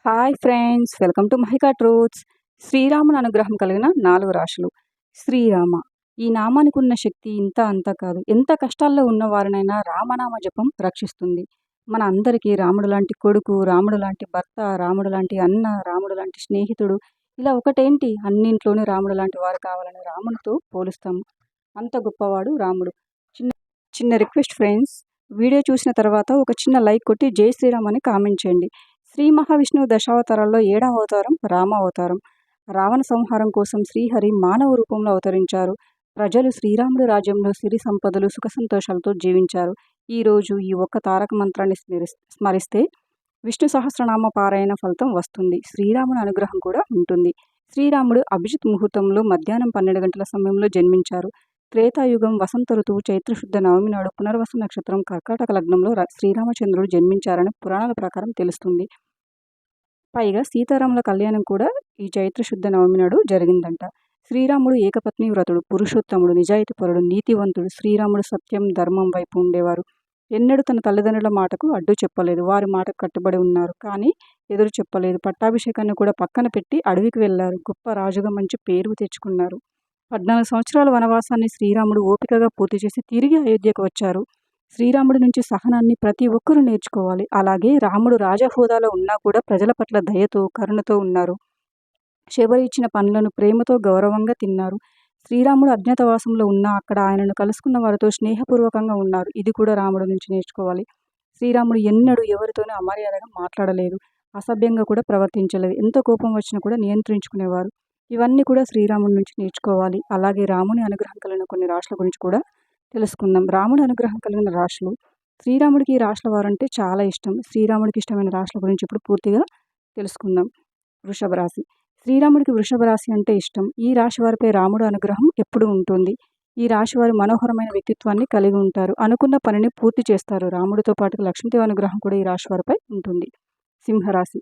Hi friends, welcome to Mahika truths. శ్రీరాముని అనుగ్రహం కలిగిన 4 రాశులు. శ్రీరామ ఈ నామానికి ఉన్న శక్తి ఇంత అంత కాదు. ఎంత కష్టాల్లో ఉన్న వారినైనా రామనామ జపం రక్షిస్తుంది. మన అందరికీ రాముడు లాంటి కొడుకు, రాముడు లాంటి భర్త, రాముడు లాంటి అన్న, రాముడు లాంటి స్నేహితుడు, ఇలా ఒకటేంటి అన్నింట్లోనూ రాముడు లాంటి వారు కావాలని రామునితో పోలుస్తాము. అంత గొప్పవాడు రాముడు. చిన్న చిన్న రిక్వెస్ట్ ఫ్రెండ్స్, వీడియో చూసిన తర్వాత ఒక చిన్న లైక్ కొట్టి జై శ్రీరామ్ అని కామెంట్ చేయండి. శ్రీ మహావిష్ణువు దశావతారాల్లో 7వ అవతారం రామ అవతారం. రావణ సంహారం కోసం శ్రీహరి మానవ రూపంలో అవతరించారు. ప్రజలు శ్రీరాముడి రాజ్యంలో సిరి సంపదలు, సుఖ సంతోషాలతో జీవించారు. ఈరోజు ఈ ఒక్క తారక మంత్రాన్ని స్మరిస్తే విష్ణు సహస్రనామ పారాయణ ఫలితం వస్తుంది. శ్రీరాముని అనుగ్రహం కూడా ఉంటుంది. శ్రీరాముడు అభిజిత్ ముహూర్తంలో మధ్యాహ్నం 12 గంటల సమయంలో జన్మించారు. త్రేతాయుగం వసంత ఋతువు చైత్రశుద్ధ నవమి నాడు పునర్వసు నక్షత్రం కర్కాటక లగ్నంలో శ్రీరామచంద్రుడు జన్మించారని పురాణాల ప్రకారం తెలుస్తుంది. పైగా సీతారాముల కళ్యాణం కూడా ఈ చైత్రశుద్ధ నవమి నాడు జరిగిందంట. శ్రీరాముడు ఏకపత్ని వ్రతుడు, పురుషోత్తముడు, నిజాయితీపరుడు, నీతివంతుడు. శ్రీరాముడు సత్యం, ధర్మం వైపు ఉండేవారు. ఎన్నడూ తన తల్లిదండ్రుల మాటకు అడ్డు చెప్పలేదు. వారి మాటకు కట్టుబడి ఉన్నారు, కానీ ఎదురు చెప్పలేదు. పట్టాభిషేకాన్ని కూడా పక్కన పెట్టి అడవికి వెళ్లారు. గొప్ప రాజుగా మంచి పేరు తెచ్చుకున్నారు. 14 సంవత్సరాల వనవాసాన్ని శ్రీరాముడు ఓపికగా పూర్తి చేసి తిరిగి అయోధ్యకు వచ్చారు. శ్రీరాముడి నుంచి సహనాన్ని ప్రతి ఒక్కరూ నేర్చుకోవాలి. అలాగే రాముడు రాజహోదాలో ఉన్నా కూడా ప్రజల పట్ల దయతో, కరుణతో ఉన్నారు. శబరి ఇచ్చిన పనులను ప్రేమతో, గౌరవంగా తిన్నారు. శ్రీరాముడు అజ్ఞాతవాసంలో ఉన్నా అక్కడ ఆయనను కలుసుకున్న వారితో స్నేహపూర్వకంగా ఉన్నారు. ఇది కూడా రాముడి నుంచి నేర్చుకోవాలి. శ్రీరాముడు ఎన్నడూ ఎవరితోనూ అమర్యాదగా మాట్లాడలేదు, అసభ్యంగా కూడా ప్రవర్తించలేదు. ఎంత కోపం వచ్చినా కూడా నియంత్రించుకునేవారు. ఇవన్నీ కూడా శ్రీరాముడి నుంచి నేర్చుకోవాలి. అలాగే రాముని అనుగ్రహం కలిగిన కొన్ని రాశుల గురించి కూడా తెలుసుకుందాం. రాముడి అనుగ్రహం కలిగిన రాశులు. శ్రీరాముడికి ఈ రాశుల వారంటే చాలా ఇష్టం. శ్రీరాముడికి ఇష్టమైన రాశుల గురించి ఇప్పుడు పూర్తిగా తెలుసుకుందాం. వృషభ రాశి. శ్రీరాముడికి వృషభ రాశి అంటే ఇష్టం. ఈ రాశి వారిపై రాముడు అనుగ్రహం ఎప్పుడు ఉంటుంది. ఈ రాశి వారు మనోహరమైన వ్యక్తిత్వాన్ని కలిగి ఉంటారు. అనుకున్న పనిని పూర్తి చేస్తారు. రాముడితో పాటు లక్ష్మీదేవి అనుగ్రహం కూడా ఈ రాశి వారిపై ఉంటుంది. సింహరాశి.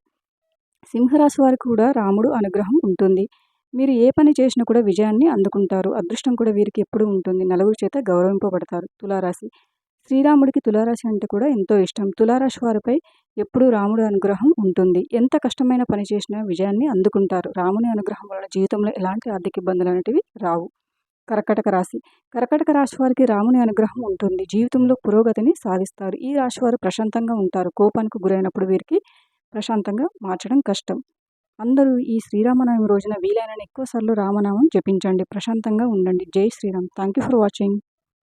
సింహరాశి వారికి కూడా రాముడు అనుగ్రహం ఉంటుంది. మీరు ఏ పని చేసినా కూడా విజయాన్ని అందుకుంటారు. అదృష్టం కూడా వీరికి ఎప్పుడు ఉంటుంది. నలుగురి చేత గౌరవింపబడతారు. తులారాశి. శ్రీరాముడికి తులారాశి అంటే కూడా ఎంతో ఇష్టం. తులారాశి వారిపై ఎప్పుడూ రాముడి అనుగ్రహం ఉంటుంది. ఎంత కష్టమైన పని చేసినా విజయాన్ని అందుకుంటారు. రాముని అనుగ్రహం వలన జీవితంలో ఎలాంటి ఆర్థిక ఇబ్బందులు అనేటివి రావు. కర్కాటక రాశి. కర్కాటక రాశి వారికి రాముని అనుగ్రహం ఉంటుంది. జీవితంలో పురోగతిని సాధిస్తారు. ఈ రాశి వారు ప్రశాంతంగా ఉంటారు. కోపానికి గురైనప్పుడు వీరికి ప్రశాంతంగా మార్చడం కష్టం. అందరూ ఈ శ్రీరామనవమి రోజున వీలైనన్ని ఎక్కువ సార్లు రామనామం జపించండి. ప్రశాంతంగా ఉండండి. జై Sriram. Thank you for watching.